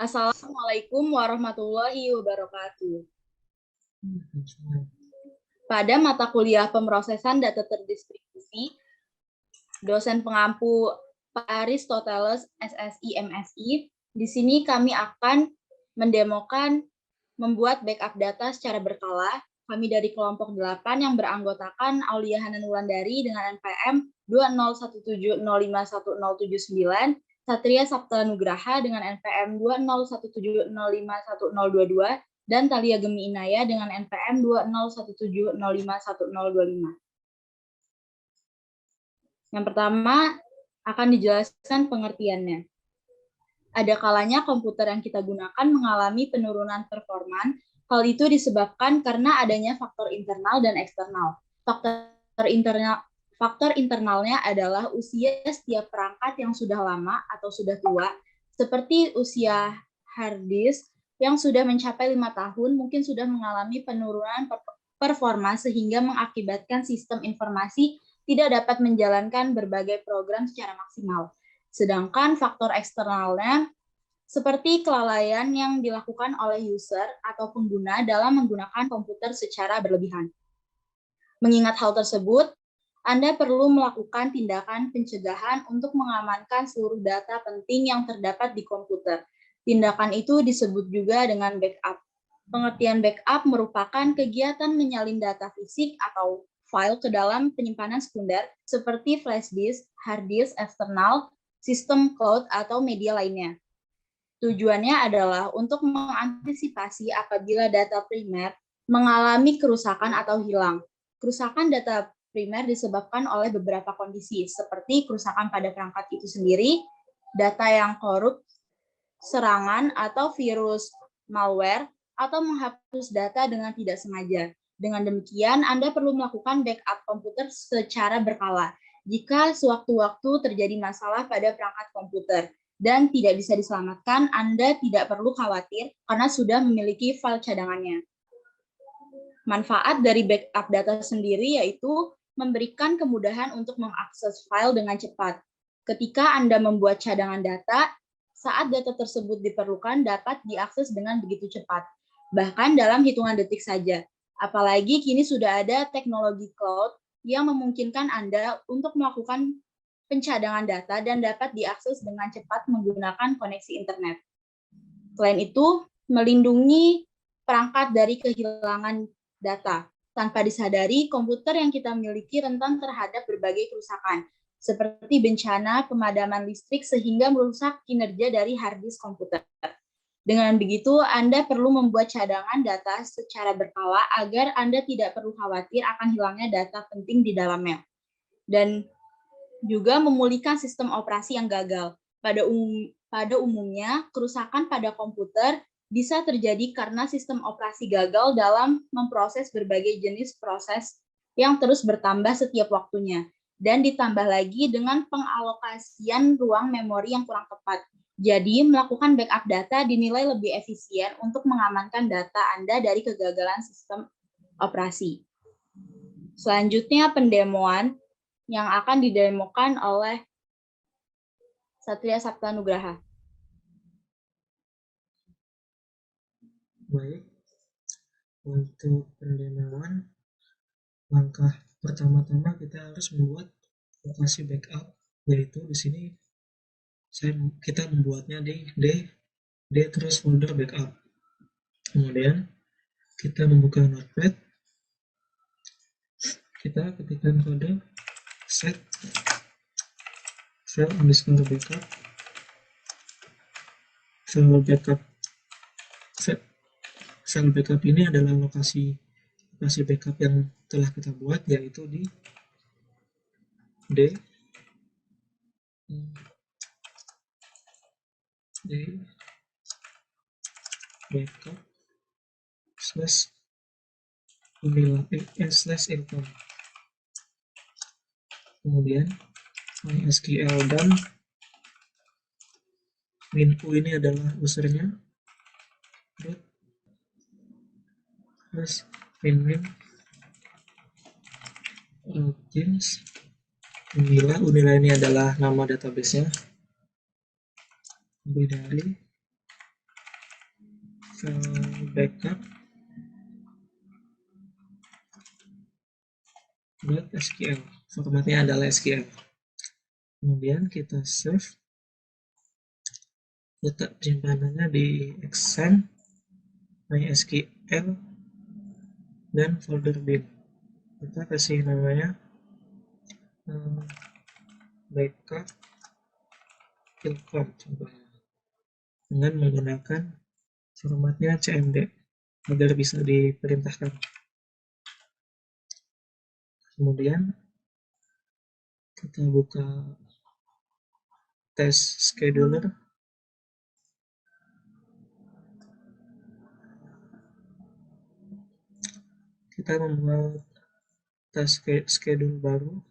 Assalamualaikum warahmatullahi wabarakatuh. Pada mata kuliah pemrosesan data terdistribusi, dosen pengampu Pak Aristoteles SSI MSI, di sini kami akan mendemokan membuat backup data secara berkala. Kami dari kelompok 8 yang beranggotakan Aulia Hanan Wulandari dengan NPM 20170511079, Satria Sabta Nugraha dengan NPM 20170511022, dan Talia Gemi Inaya dengan NPM 20170511025. Yang pertama akan dijelaskan pengertiannya. Ada kalanya komputer yang kita gunakan mengalami penurunan performa. Hal itu disebabkan karena adanya faktor internal dan eksternal. Faktor internalnya adalah usia setiap perangkat yang sudah lama atau sudah tua, seperti usia hard disk yang sudah mencapai 5 tahun mungkin sudah mengalami penurunan performa sehingga mengakibatkan sistem informasi tidak dapat menjalankan berbagai program secara maksimal. Sedangkan faktor eksternalnya seperti kelalaian yang dilakukan oleh user atau pengguna dalam menggunakan komputer secara berlebihan. Mengingat hal tersebut, Anda perlu melakukan tindakan pencegahan untuk mengamankan seluruh data penting yang terdapat di komputer. Tindakan itu disebut juga dengan backup. Pengertian backup merupakan kegiatan menyalin data fisik atau file ke dalam penyimpanan sekunder seperti flash disk, hard disk eksternal, sistem cloud, atau media lainnya. Tujuannya adalah untuk mengantisipasi apabila data primer mengalami kerusakan atau hilang. Kerusakan data primer disebabkan oleh beberapa kondisi, seperti kerusakan pada perangkat itu sendiri, data yang korup, serangan atau virus malware, atau menghapus data dengan tidak sengaja. Dengan demikian, Anda perlu melakukan backup komputer secara berkala jika sewaktu-waktu terjadi masalah pada perangkat komputer dan tidak bisa diselamatkan, Anda tidak perlu khawatir karena sudah memiliki file cadangannya. Manfaat dari backup data sendiri yaitu memberikan kemudahan untuk mengakses file dengan cepat. Ketika Anda membuat cadangan data, saat data tersebut diperlukan dapat diakses dengan begitu cepat, bahkan dalam hitungan detik saja. Apalagi kini sudah ada teknologi cloud yang memungkinkan Anda untuk melakukan pencadangan data dan dapat diakses dengan cepat menggunakan koneksi internet. Selain itu, melindungi perangkat dari kehilangan data. Tanpa disadari, komputer yang kita miliki rentan terhadap berbagai kerusakan, seperti bencana pemadaman listrik sehingga merusak kinerja dari hard disk komputer. Dengan begitu, Anda perlu membuat cadangan data secara berkala agar Anda tidak perlu khawatir akan hilangnya data penting di dalamnya. Dan juga memulihkan sistem operasi yang gagal. Pada umumnya, kerusakan pada komputer bisa terjadi karena sistem operasi gagal dalam memproses berbagai jenis proses yang terus bertambah setiap waktunya, dan ditambah lagi dengan pengalokasian ruang memori yang kurang tepat. Jadi, melakukan backup data dinilai lebih efisien untuk mengamankan data Anda dari kegagalan sistem operasi. Selanjutnya, pendemoan yang akan didemokan oleh Satria Sabta Nugraha. Baik, untuk pendemoan, langkah pertama-tama kita harus membuat lokasi backup, yaitu di sini kita membuatnya di D terus folder backup. Kemudian kita membuka notepad, kita ketikkan kode set file underscore backup, file backup ini adalah lokasi backup yang telah kita buat, yaitu di D backup /info. Kemudian MySQL dan minfo ini adalah usernya, terus minmin logins Unila ini adalah nama database-nya, lebih dari backup.sql. Formatnya adalah SQL. Kemudian kita save. Letak penyimpanannya di Xen, MySQL, dan folder bin. Kita kasih namanya backup ilcom contohnya, dengan menggunakan formatnya cmd agar bisa diperintahkan. Kemudian kita buka test scheduler. Kita membuat task schedule baru,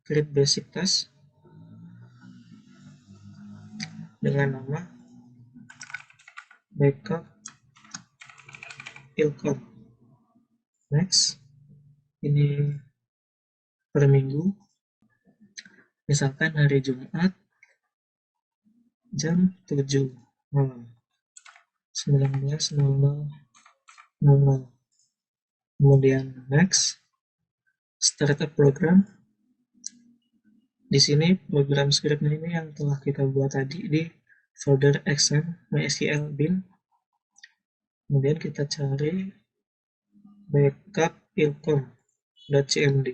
create basic task, dengan nama backup ilcom. Next, ini per minggu, misalkan hari Jumat jam 7 malam, 19.00. Kemudian next, startup program. Di sini program scriptnya ini yang telah kita buat tadi di folder xm mysql bin. Kemudian kita cari backup ilcom.cmd.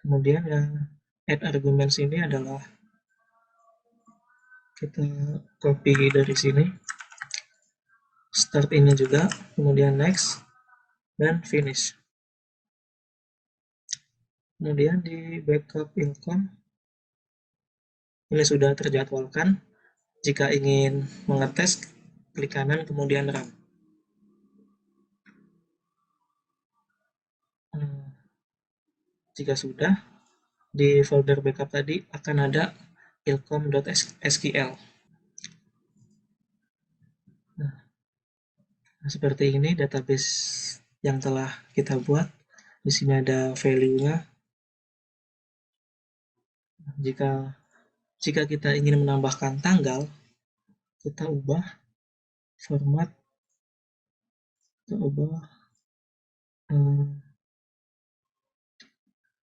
Kemudian yang add arguments ini adalah kita copy dari sini, start ini juga, kemudian next, dan finish. Kemudian di backup ilcom ini sudah terjadwalkan. Jika ingin mengetes, klik kanan kemudian run. Jika sudah, di folder backup tadi akan ada ilcom.sql. Nah, seperti ini database yang telah kita buat. Di sini ada value-nya. Jika kita ingin menambahkan tanggal, kita ubah format, kita ubah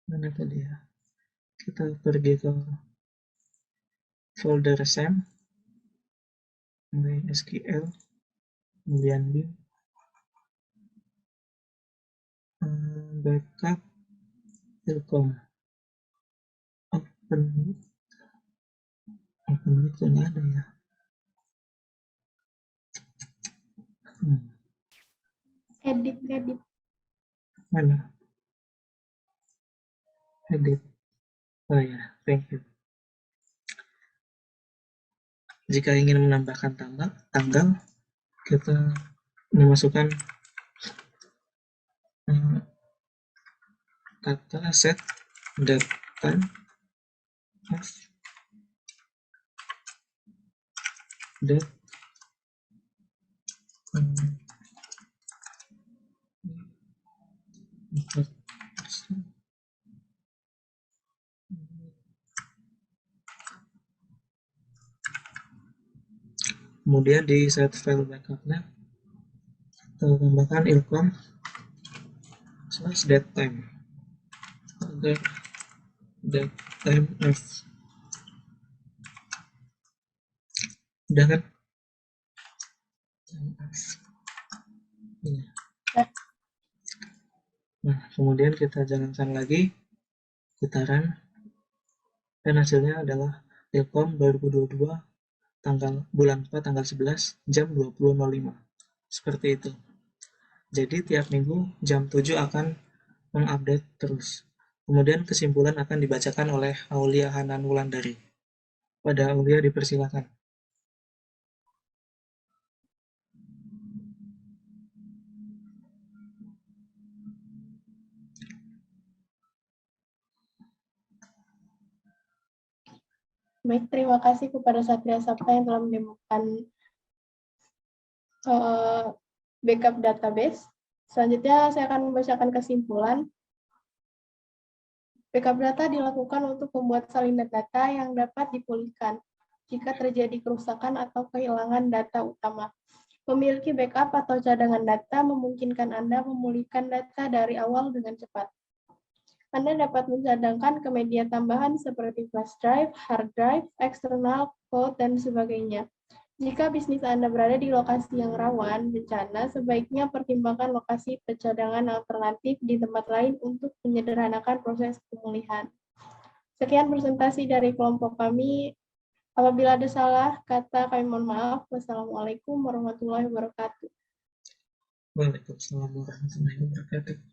mana tadi ya? Kita pergi ke folder SAM, MySQL, kemudian bin, backup ilcom, open itu nggak ada ya. Edit. Mana? Edit. Oh ya, thank you. Jika ingin menambahkan tanggal, kita memasukkan kata set date time of date kemudian di set file backupnya kita tambahkan ilcom /datetime agar datetime of udah kan? Nah, kemudian kita jalankan lagi, kita run, dan hasilnya adalah ilcom 2022 bulan 4 tanggal 11 jam 20.05. Seperti itu. Jadi tiap minggu jam 7 akan mengupdate terus. Kemudian kesimpulan akan dibacakan oleh Aulia Hanan Wulandari. Pada Aulia dipersilakan. Baik, terima kasih kepada Satria Sapta yang telah mendemokan backup database. Selanjutnya saya akan membacakan kesimpulan. Backup data dilakukan untuk membuat salinan data yang dapat dipulihkan jika terjadi kerusakan atau kehilangan data utama. Memiliki backup atau cadangan data memungkinkan Anda memulihkan data dari awal dengan cepat. Anda dapat mencadangkan ke media tambahan seperti flash drive, hard drive, eksternal, cloud, dan sebagainya. Jika bisnis Anda berada di lokasi yang rawan bencana, sebaiknya pertimbangkan lokasi pencadangan alternatif di tempat lain untuk menyederhanakan proses pemulihan. Sekian presentasi dari kelompok kami. Apabila ada salah kata, kami mohon maaf. Wassalamualaikum warahmatullahi wabarakatuh. Waalaikumsalam warahmatullahi wabarakatuh.